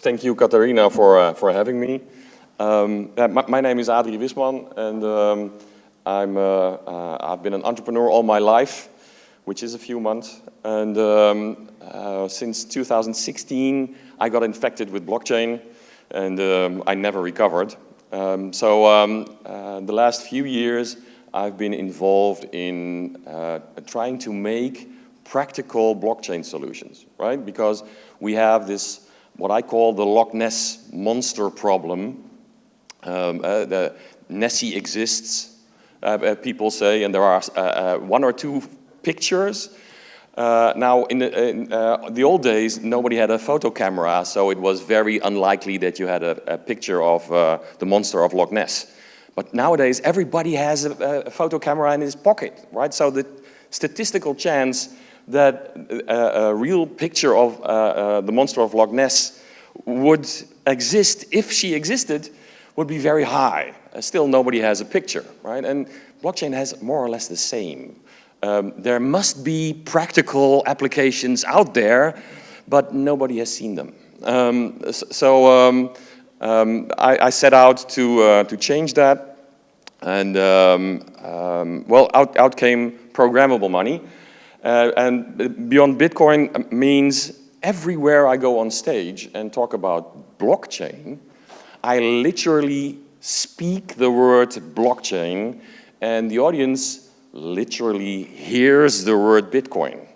Thank you, Katharina, for having me. My name is Adri Wishmann, and I've been an entrepreneur all my life, which is a few months. And since 2016, I got infected with blockchain, and I never recovered. The last few years, I've been involved in trying to make practical blockchain solutions, right? Because we have this, what I call the Loch Ness monster problem. The Nessie exists, people say, and there are one or two pictures. Now, in the old days, nobody had a photo camera, so it was very unlikely that you had a picture of the monster of Loch Ness. But nowadays, everybody has a photo camera in his pocket, right? So the statistical chance that a real picture of the monster of Loch Ness would exist, if she existed, would be very high. Still, nobody has a picture, right? And blockchain has more or less the same. There must be practical applications out there, but nobody has seen them. I set out to change that, and well, out came programmable money. And beyond Bitcoin means everywhere I go on stage and talk about blockchain, I literally speak the word blockchain, and the audience literally hears the word Bitcoin,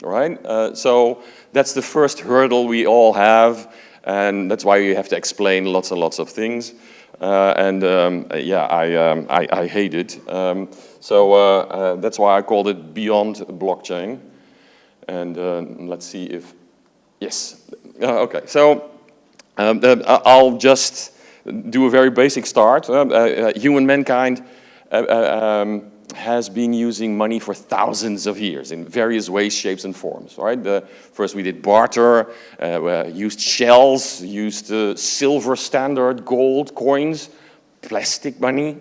right? So that's the first hurdle we all have, and that's why you have to explain lots and lots of things. Yeah, I hate it. That's why I called it Beyond Blockchain. And let's see if, yes. Okay, so I'll just do a very basic start. Human mankind has been using money for thousands of years in various ways, shapes, and forms, right? First we did barter, used shells, used silver standard, gold, coins, plastic money.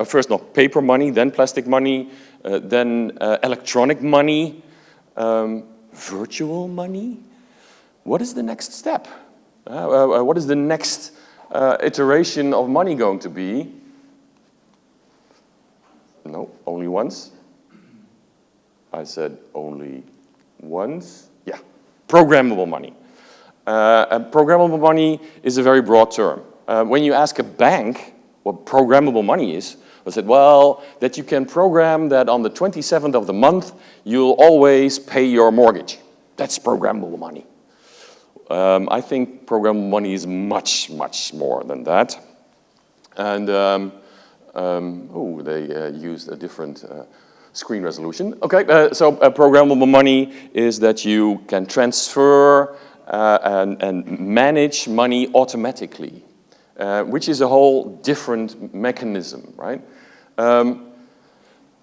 First, not paper money, then plastic money, then electronic money, virtual money. What is the next step? What is the next iteration of money going to be? No, only once. I said only once. Yeah, programmable money. And programmable money is a very broad term. When you ask a bank what programmable money is, they said, well, that you can program that on the 27th of the month, you'll always pay your mortgage. That's programmable money. I think programmable money is much, much more than that. And they used a different screen resolution. Okay, so programmable money is that you can transfer and manage money automatically, which is a whole different mechanism, right?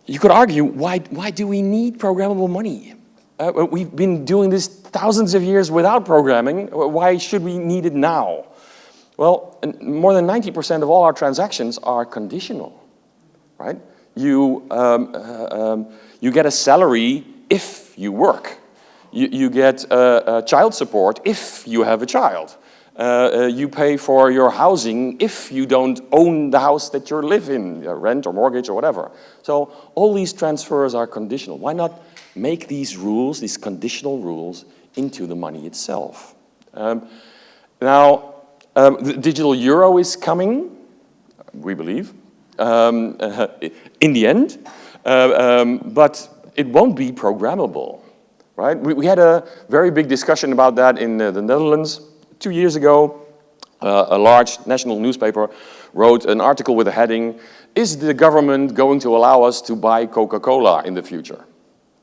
You could argue, why do we need programmable money? We've been doing this thousands of years without programming. Why should we need it now? Well, more than 90% of all our transactions are conditional, right? You get a salary if you work. You get child support if you have a child. You pay for your housing if you don't own the house that you live in, rent or mortgage or whatever. So all these transfers are conditional. Why not make these rules, these conditional rules, into the money itself? Now, the digital euro is coming, we believe, in the end, but it won't be programmable, right? We had a very big discussion about that in the Netherlands. 2 years ago, a large national newspaper wrote an article with a heading, "Is the government going to allow us to buy Coca-Cola in the future?"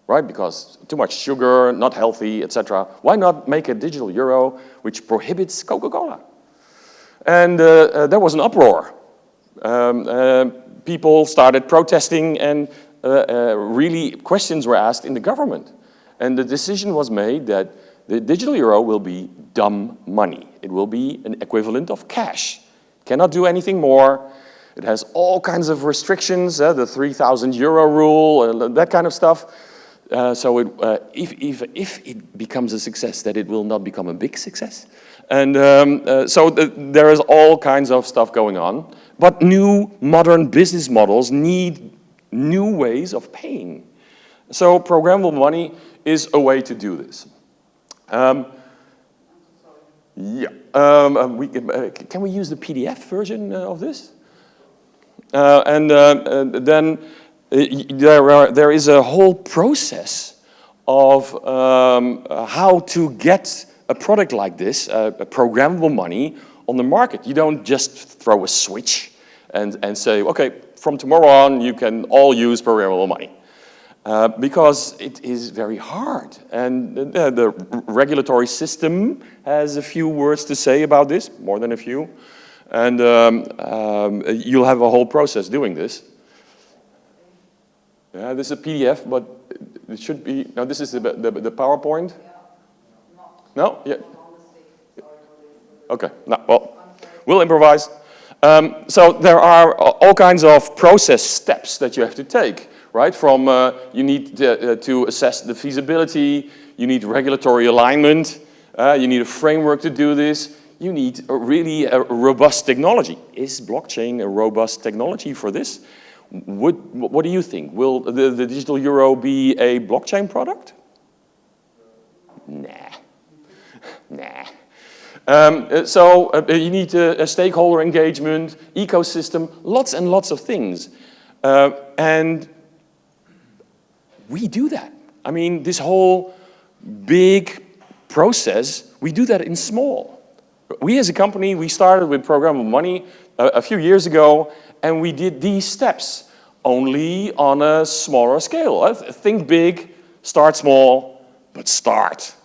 Right? Because too much sugar, not healthy, etc. Why not make a digital euro which prohibits Coca-Cola? And there was an uproar. People started protesting, and really questions were asked in the government. And the decision was made that the digital euro will be dumb money. It will be an equivalent of cash. Cannot do anything more. It has all kinds of restrictions, the 3,000 euro rule, that kind of stuff. So if it becomes a success, that it will not become a big success. And so there is all kinds of stuff going on. But new modern business models need new ways of paying. So programmable money is a way to do this. Can we use the PDF version of this? Then there is a whole process of how to get a product like this, programmable money, on the market. You don't just throw a switch and say, okay, from tomorrow on you can all use programmable money. Because it is very hard. And the regulatory system has a few words to say about this, more than a few. And you'll have a whole process doing this. Yeah, this is a PDF, but it should be, no, this is the PowerPoint? No? Yeah. Okay, no, well, we'll improvise. So there are all kinds of process steps that you have to take, right? From you need to assess the feasibility, you need regulatory alignment, you need a framework to do this, you need really a robust technology. Is blockchain a robust technology for this? What do you think? Will the digital euro be a blockchain product? Nah. Nah. So you need a stakeholder engagement, ecosystem, lots and lots of things. And we do that. I mean, this whole big process, we do that in small. We as a company, we started with programmable money a few years ago, and we did these steps only on a smaller scale. Think big, start small, but start.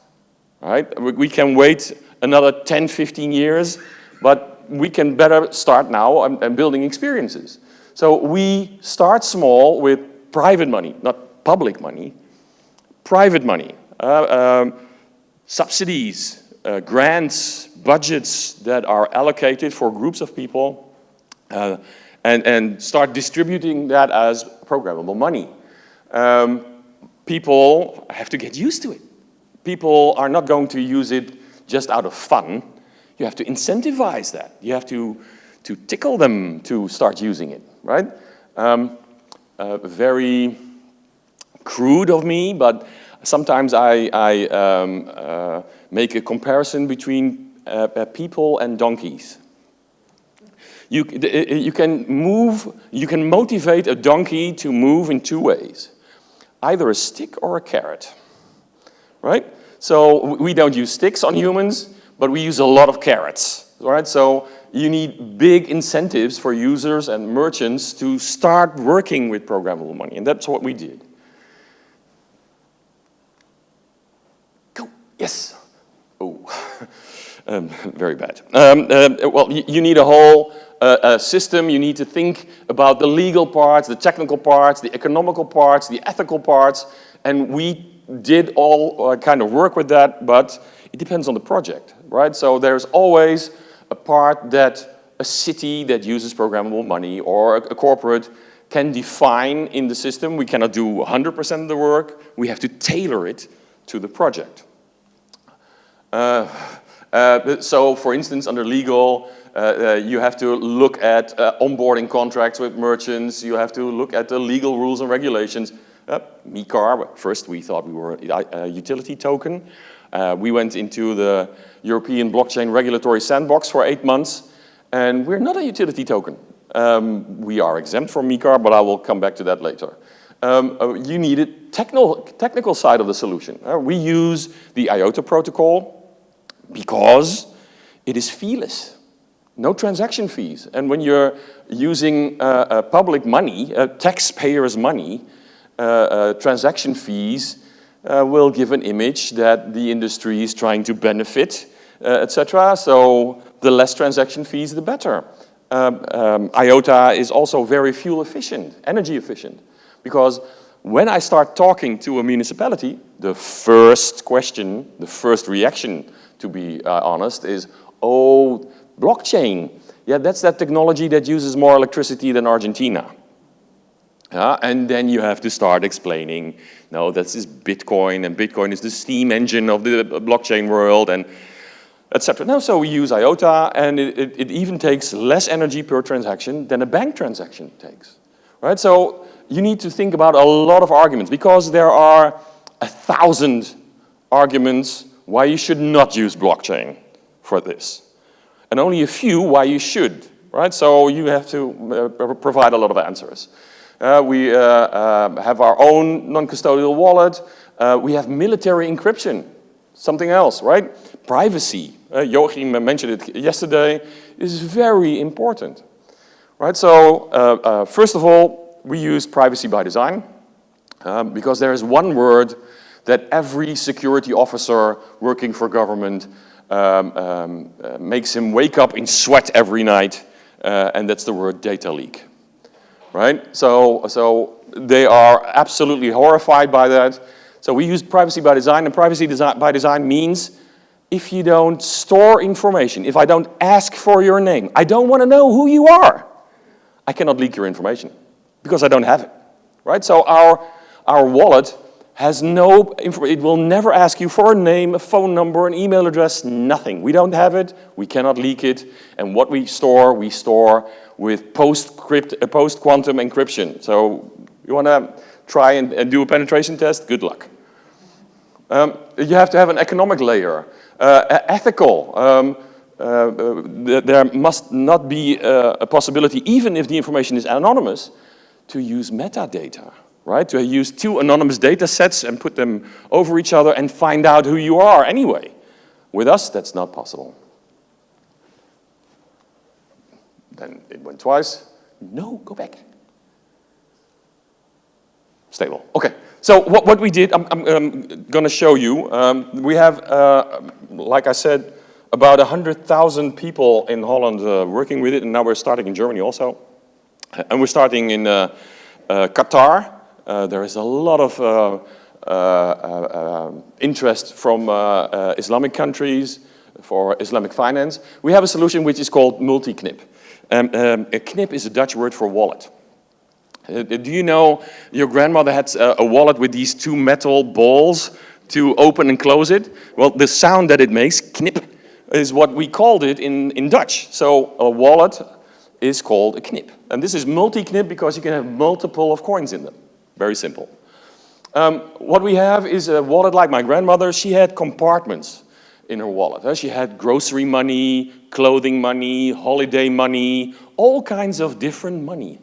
Right? We can wait another 10, 15 years, but we can better start now and building experiences. So we start small with private money, not public money, private money, subsidies, grants, budgets that are allocated for groups of people, and start distributing that as programmable money. People have to get used to it. People are not going to use it just out of fun. You have to incentivize that. You have to tickle them to start using it, right? Very crude of me, but sometimes I make a comparison between people and donkeys. You can motivate a donkey to move in two ways, either a stick or a carrot, right? So we don't use sticks on humans, but we use a lot of carrots, right? So you need big incentives for users and merchants to start working with programmable money, and that's what we did. Go, yes. Oh, very bad. Well, you need a whole system. You need to think about the legal parts, the technical parts, the economical parts, the ethical parts, and we did all kind of work with that, but it depends on the project, right? So there's always a part that a city that uses programmable money or a corporate can define in the system. We cannot do 100% of the work. We have to tailor it to the project. So, for instance, under legal, you have to look at onboarding contracts with merchants. You have to look at the legal rules and regulations. MiCAR, first we thought we were a utility token. We went into the European blockchain regulatory sandbox for 8 months, and we're not a utility token. We are exempt from MiCAR, but I will come back to that later. You need a technical side of the solution. We use the IOTA protocol because it is feeless. No transaction fees. And when you're using public money, taxpayers' money, transaction fees will give an image that the industry is trying to benefit, etc. So the less transaction fees, the better. IOTA is also very fuel efficient, energy efficient, because when I start talking to a municipality, the first question, the first reaction, to be honest, is, oh, blockchain. Yeah, that's that technology that uses more electricity than Argentina. And then you have to start explaining, no, that's this Bitcoin, and Bitcoin is the steam engine of the blockchain world, and etc. Now, so we use IOTA, and it even takes less energy per transaction than a bank transaction takes, right? So you need to think about a lot of arguments, because there are 1,000 arguments why you should not use blockchain for this, and only a few why you should, right? So you have to provide a lot of answers. We have our own non-custodial wallet. We have military encryption, something else, right? Privacy. Joachim mentioned it yesterday. Is very important, right? So first of all, we use privacy by design because there is one word that every security officer working for government makes him wake up in sweat every night, and that's the word data leak, right? So they are absolutely horrified by that. So we use privacy by design, and privacy by design means if you don't store information, if I don't ask for your name, I don't want to know who you are, I cannot leak your information because I don't have it, right? So our wallet has no, it will never ask you for a name, a phone number, an email address, nothing. We don't have it, we cannot leak it, and what we store with post-quantum encryption. So you want to try and do a penetration test? Good luck. You have to have an economic layer, ethical. There must not be a possibility, even if the information is anonymous, to use metadata, right? To use two anonymous data sets and put them over each other and find out who you are anyway. With us, that's not possible. Then it went twice. No, go back. Stable. Okay. So what we did, I'm going to show you. We have, like I said, about 100,000 people in Holland working with it, and now we're starting in Germany also. And we're starting in Qatar. There is a lot of interest from Islamic countries for Islamic finance. We have a solution which is called multi-knip. A knip is a Dutch word for wallet. Do you know your grandmother had a wallet with these two metal balls to open and close it? Well, the sound that it makes, knip, is what we called it in Dutch. So a wallet is called a knip. And this is multi-knip because you can have multiple of coins in them. Very simple. What we have is a wallet like my grandmother. She had compartments in her wallet. She had grocery money, clothing money, holiday money, all kinds of different money.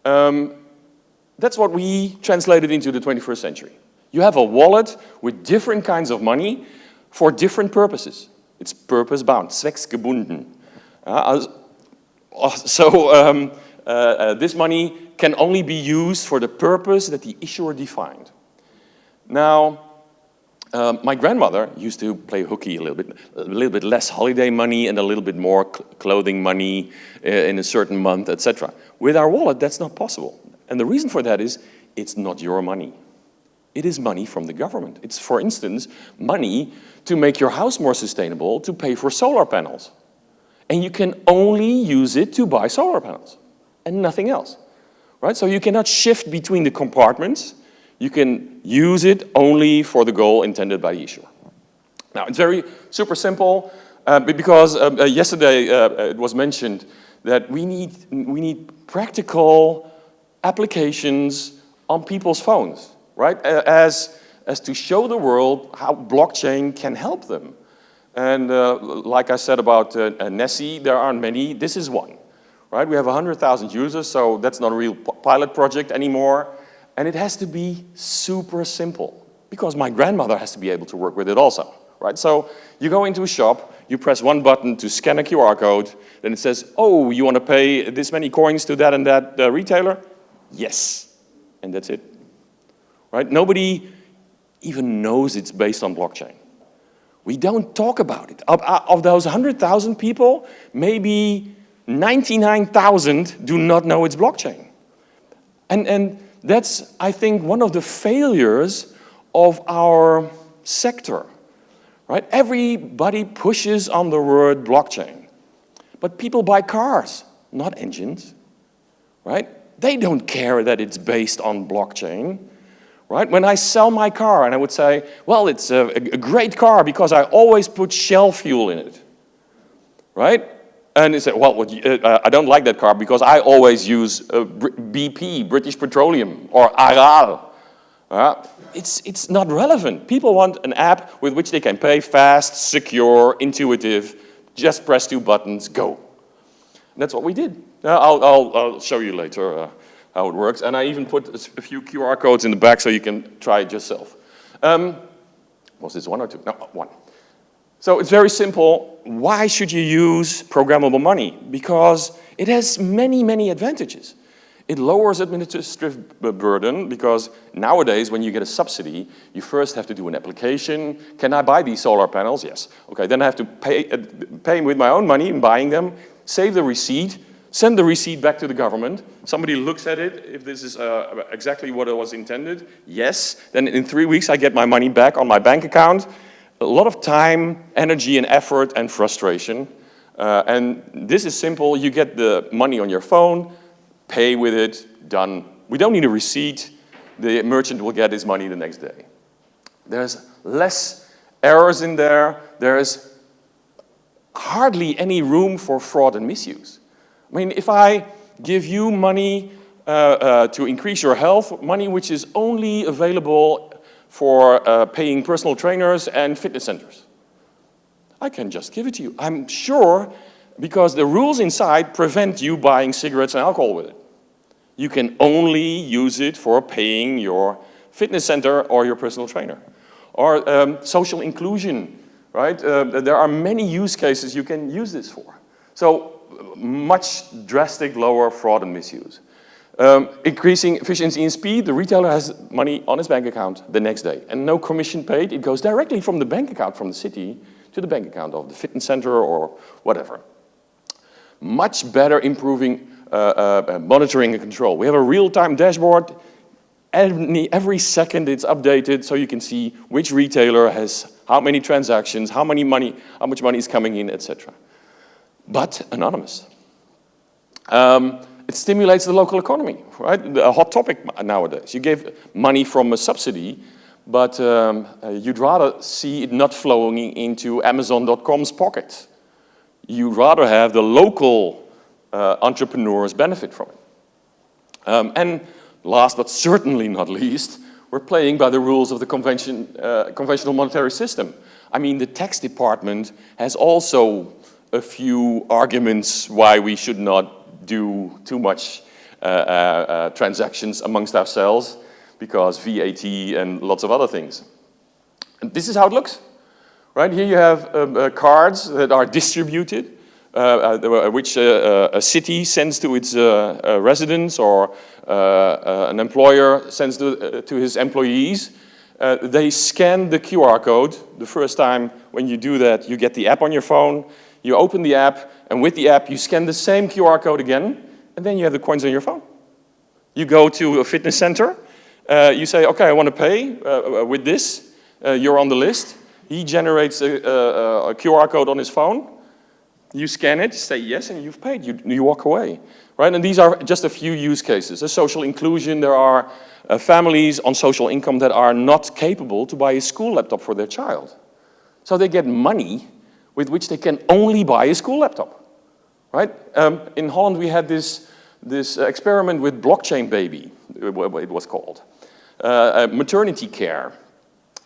That's what we translated into the 21st century. You have a wallet with different kinds of money for different purposes. It's purpose-bound, zwecksgebunden. This money can only be used for the purpose that the issuer defined. Now, my grandmother used to play hooky a little bit less holiday money and a little bit more clothing money in a certain month, etc. With our wallet, that's not possible. And the reason for that is it's not your money. It is money from the government. It's, for instance, money to make your house more sustainable, to pay for solar panels. And you can only use it to buy solar panels and nothing else, right? So you cannot shift between the compartments. You can use it only for the goal intended by the issuer. Now, it's very super simple because yesterday it was mentioned that we need practical applications on people's phones, right? As to show the world how blockchain can help them. And like I said about Nessie, there aren't many. This is one, right? We have 100,000 users, so that's not a real pilot project anymore. And it has to be super simple because my grandmother has to be able to work with it also, right? So you go into a shop, you press one button to scan a QR code, then it says, oh, you want to pay this many coins to that and that retailer? Yes, and that's it, right? Nobody even knows it's based on blockchain. We don't talk about it. Of those 100,000 people, maybe 99,000 do not know it's blockchain. And that's, I think, one of the failures of our sector, right? Everybody pushes on the word blockchain, but people buy cars, not engines, right? They don't care that it's based on blockchain, right? When I sell my car and I would say, well, it's a great car because I always put Shell fuel in it, right? And they say, well, I don't like that car because I always use BP, British Petroleum, or Aral. It's not relevant. People want an app with which they can pay fast, secure, intuitive, just press 2 buttons, go. And that's what we did. I'll show you later how it works. And I even put a few QR codes in the back so you can try it yourself. Was this 1 or 2? No, 1. So it's very simple. Why should you use programmable money? Because it has many, many advantages. It lowers administrative burden because nowadays when you get a subsidy, you first have to do an application. Can I buy these solar panels? Yes. Okay, then I have to pay with my own money in buying them, save the receipt, send the receipt back to the government. Somebody looks at it, if this is exactly what it was intended, yes. Then in 3 weeks I get my money back on my bank account. A lot of time, energy and effort and frustration. And this is simple, you get the money on your phone, pay with it, done. We don't need a receipt. The merchant will get his money the next day. There's less errors in there. There's hardly any room for fraud and misuse. I mean, if I give you money to increase your health, money which is only available for paying personal trainers and fitness centers, I can just give it to you. I'm sure because the rules inside prevent you buying cigarettes and alcohol with it. You can only use it for paying your fitness center or your personal trainer. Or social inclusion, right? There are many use cases you can use this for. So much drastic lower fraud and misuse. Increasing efficiency and speed, the retailer has money on his bank account the next day. And no commission paid, it goes directly from the bank account from the city to the bank account of the fitness center or whatever. Much better improving monitoring and control. We have a real-time dashboard. Every second it's updated so you can see which retailer has how many transactions, how much money is coming in, etc. But anonymous. It stimulates the local economy, right? A hot topic nowadays. You gave money from a subsidy, but you'd rather see it not flowing into Amazon.com's pocket. You'd rather have the local entrepreneurs benefit from it. And last but certainly not least, we're playing by the rules of the conventional monetary system. I mean, the tax department has also a few arguments why we should not do too much transactions amongst ourselves, because VAT and lots of other things. And this is how it looks. Right here you have cards that are distributed, which a city sends to its residents or an employer sends to his employees. They scan the QR code. The first time when you do that, you get the app on your phone. You open the app, and with the app, you scan the same QR code again, and then you have the coins on your phone. You go to a fitness center. You say, okay, I want to pay with this. You're on the list. He generates a QR code on his phone. You scan it, say yes, and you've paid. You walk away, right? And these are just a few use cases. There's social inclusion. There are families on social income that are not capable to buy a school laptop for their child. So they get money with which they can only buy a school laptop, right? In Holland, we had this experiment with blockchain baby, it was called, maternity care.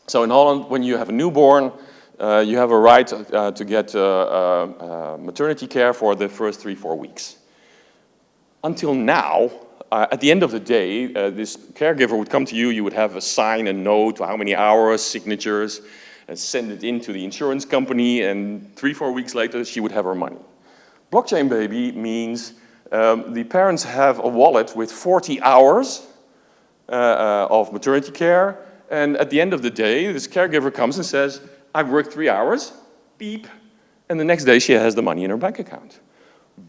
So in Holland, when you have a newborn, you have a right to get maternity care for the first 3-4 weeks. Until now, at the end of the day, this caregiver would come to you, you would have a sign, a note, how many hours, signatures, and send it in to the insurance company, and 3-4 weeks later, she would have her money. Blockchain baby means the parents have a wallet with 40 hours of maternity care, and at the end of the day, this caregiver comes and says, I've worked 3 hours, beep, and the next day she has the money in her bank account.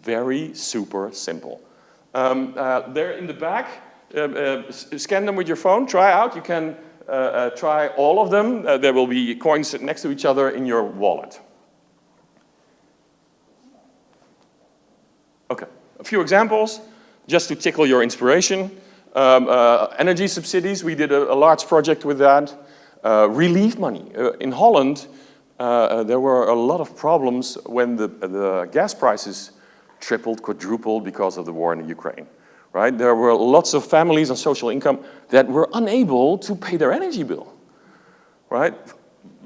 Very super simple. There in the back, scan them with your phone, try out. You can try all of them. There will be coins next to each other in your wallet. Okay, a few examples, just to tickle your inspiration. Energy subsidies, we did a large project with that. Relief money. In Holland, there were a lot of problems when the gas prices tripled, quadrupled because of the war in Ukraine, right? There were lots of families on social income that were unable to pay their energy bill, right?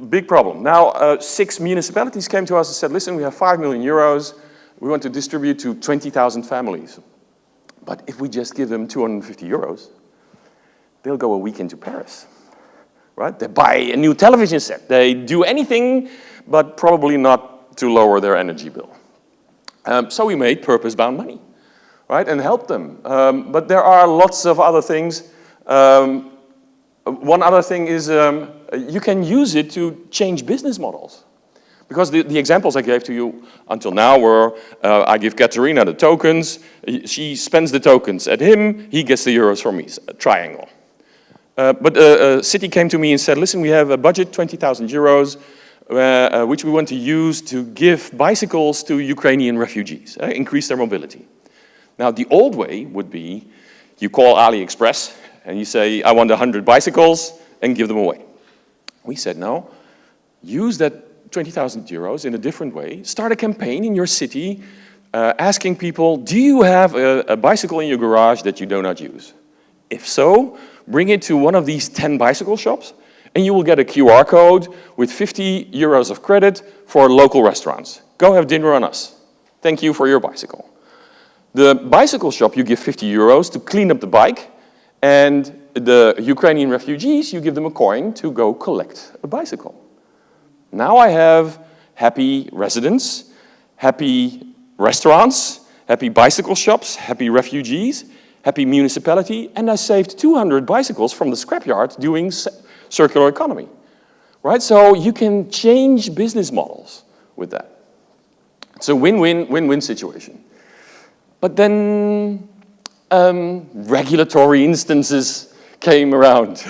Big problem. Now, 6 municipalities came to us and said, listen, we have 5 million euros. We want to distribute to 20,000 families. But if we just give them 250 euros, they'll go a weekend to Paris, right? They buy a new television set. They do anything, but probably not to lower their energy bill. So we made purpose-bound money, right, and helped them. But there are lots of other things. One other thing is you can use it to change business models. Because the examples I gave to you until now were, I give Katerina the tokens, she spends the tokens at him, he gets the euros from me, a triangle. But a city came to me and said, listen, we have a budget, 20,000 euros, which we want to use to give bicycles to Ukrainian refugees, increase their mobility. Now, the old way would be, you call AliExpress and you say, I want 100 bicycles and give them away. We said, no, use that 20,000 euros in a different way. Start a campaign in your city asking people, do you have a bicycle in your garage that you do not use? If so, bring it to one of these 10 bicycle shops and you will get a QR code with 50 euros of credit for local restaurants. Go have dinner on us. Thank you for your bicycle. The bicycle shop, you give 50 euros to clean up the bike, and the Ukrainian refugees, you give them a coin to go collect a bicycle. Now I have happy residents, happy restaurants, happy bicycle shops, happy refugees, happy municipality, and I saved 200 bicycles from the scrapyard doing circular economy, right? So you can change business models with that. It's a win-win situation. But then regulatory instances came around.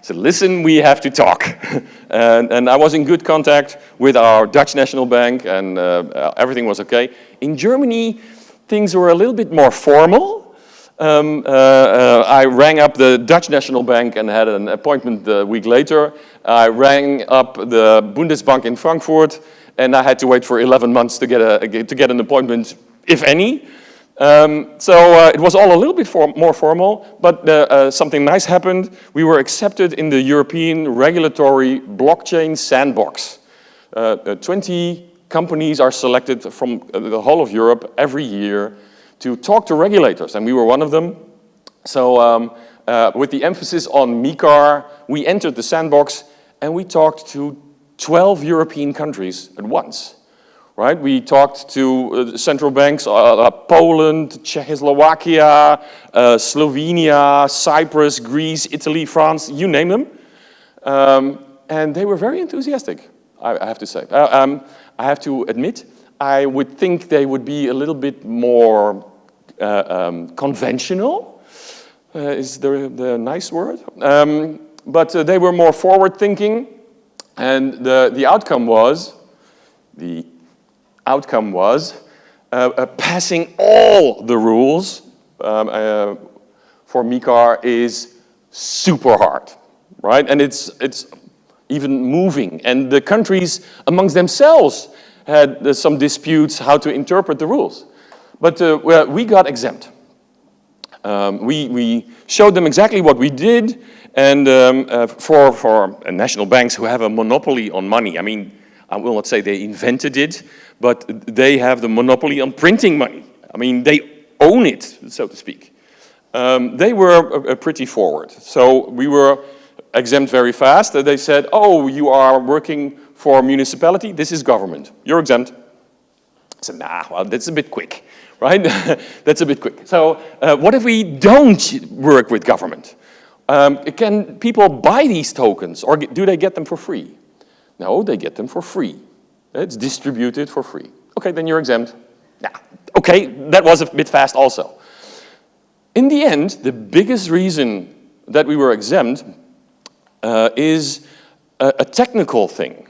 So listen, we have to talk. and I was in good contact with our Dutch National Bank, and everything was okay. In Germany, things were a little bit more formal. I rang up the Dutch National Bank and had an appointment a week later. I rang up the Bundesbank in Frankfurt, and I had to wait for 11 months to get an appointment, if any. So it was all a little bit more formal, but something nice happened. We were accepted in the European regulatory blockchain sandbox. 20 companies are selected from the whole of Europe every year to talk to regulators, and we were one of them. So with the emphasis on MiCAR, we entered the sandbox and we talked to 12 European countries at once. Right? We talked to central banks, Poland, Czechoslovakia, Slovenia, Cyprus, Greece, Italy, France, you name them. And they were very enthusiastic, I have to say. I have to admit, I would think they would be a little bit more conventional, is the nice word. But they were more forward-thinking, and the outcome was, passing all the rules for MiCAR is super hard, right? And it's even moving. And the countries amongst themselves had some disputes how to interpret the rules. But we got exempt. We showed them exactly what we did, and for national banks who have a monopoly on money, I mean, I will not say they invented it, but they have the monopoly on printing money. I mean, they own it, so to speak. They were pretty forward. So we were exempt very fast. They said, oh, you are working for a municipality? This is government. You're exempt. I said, nah, well, that's a bit quick, right? That's a bit quick. So what if we don't work with government? Can people buy these tokens, or do they get them for free? No, they get them for free. It's distributed for free. Okay, then you're exempt. Yeah, okay, that was a bit fast also. In the end, the biggest reason that we were exempt is a technical thing.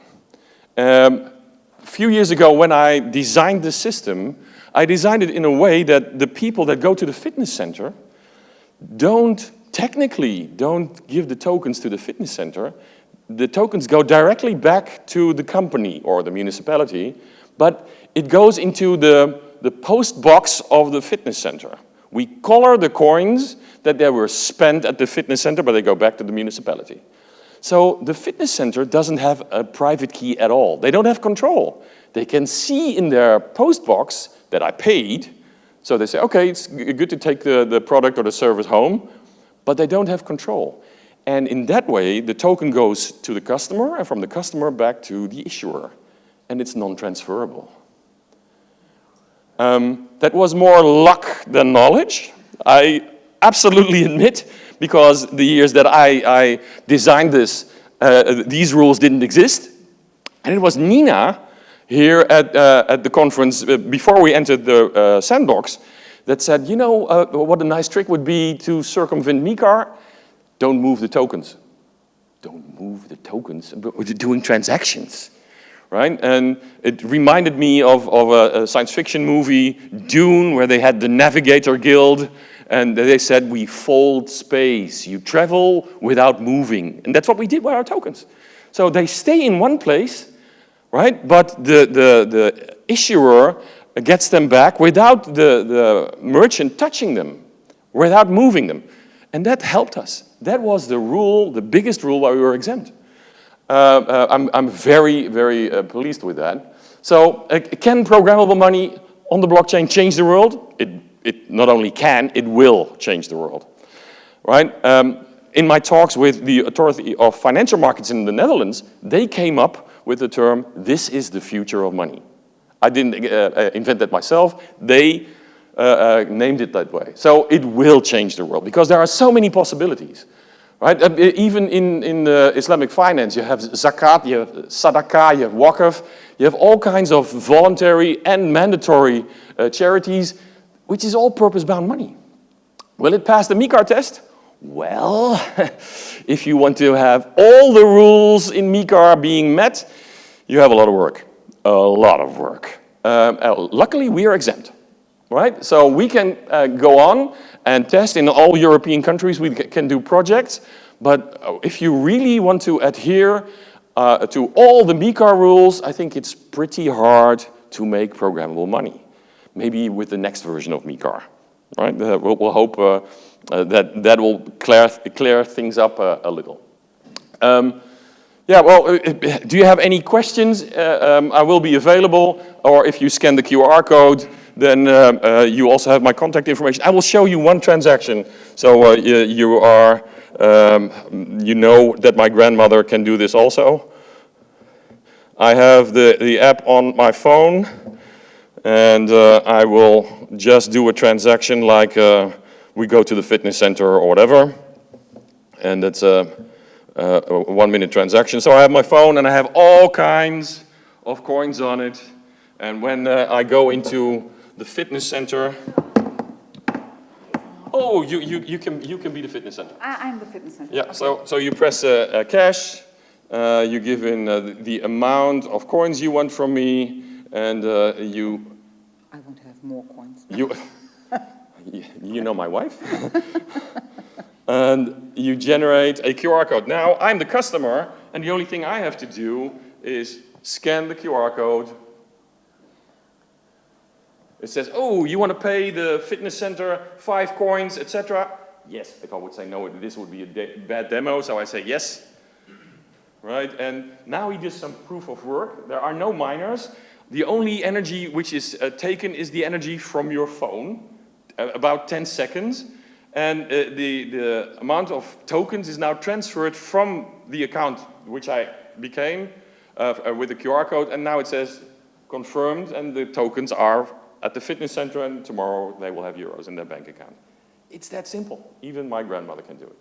A few years ago, when I designed the system, I designed it in a way that the people that go to the fitness center, technically don't give the tokens to the fitness center. The tokens go directly back to the company or the municipality, but it goes into the post box of the fitness center. We color the coins that they were spent at the fitness center, but they go back to the municipality. So the fitness center doesn't have a private key at all. They don't have control. They can see in their post box that I paid, so they say, okay, it's good to take the product or the service home, but they don't have control. And in that way, the token goes to the customer, and from the customer back to the issuer, and it's non-transferable. That was more luck than knowledge, I absolutely admit, because the years that I designed this, these rules didn't exist. And it was Nina here at the conference, before we entered the sandbox, that said, you know, what a nice trick would be to circumvent MiCAR? Don't move the tokens. Don't move the tokens, but we're doing transactions, right? And it reminded me of a science fiction movie, Dune, where they had the Navigator Guild, and they said, we fold space. You travel without moving. And that's what we did with our tokens. So they stay in one place, right? But the issuer gets them back without the merchant touching them, without moving them. And that helped us. That was the rule, the biggest rule why we were exempt. I'm very, very pleased with that. So can programmable money on the blockchain change the world? It not only can, it will change the world, right? In my talks with the Authority of Financial Markets in the Netherlands, they came up with the term, this is the future of money. I didn't invent that myself. They named it that way. So it will change the world because there are so many possibilities, right? Even in Islamic finance, you have zakat, you have sadaqah, you have waqf, you have all kinds of voluntary and mandatory charities, which is all purpose-bound money. Will it pass the MiCAR test? Well, if you want to have all the rules in MiCAR being met, you have a lot of work. A lot of work. Luckily, we are exempt, right? So we can go on and test in all European countries. We can do projects. But if you really want to adhere to all the MiCAR rules, I think it's pretty hard to make programmable money. Maybe with the next version of MiCAR, right? We'll hope that will clear things up a little. Yeah, well, do you have any questions? I will be available, or if you scan the QR code, then you also have my contact information. I will show you one transaction, so you know that my grandmother can do this also. I have the app on my phone, and I will just do a transaction like we go to the fitness center or whatever, and it's a 1-minute transaction. So I have my phone and I have all kinds of coins on it, and when I go into the fitness center, oh, you can be the fitness center. I'm the fitness center. Yeah. Okay. So you press cash, you give in the amount of coins you want from me, and you. I want to have more coins. You know my wife. And you generate a QR code. Now, I'm the customer, and the only thing I have to do is scan the QR code. It says, oh, you want to pay the fitness center 5 coins, etc. Yes. If I would say no, this would be a bad demo, so I say yes. Right? And now he does some proof of work. There are no miners. The only energy which is taken is the energy from your phone, about 10 seconds. And the amount of tokens is now transferred from the account which I became with the QR code, and now it says confirmed, and the tokens are at the fitness center, and tomorrow they will have euros in their bank account. It's that simple. Even my grandmother can do it.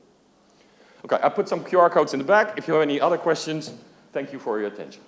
Okay, I put some QR codes in the back. If you have any other questions, thank you for your attention.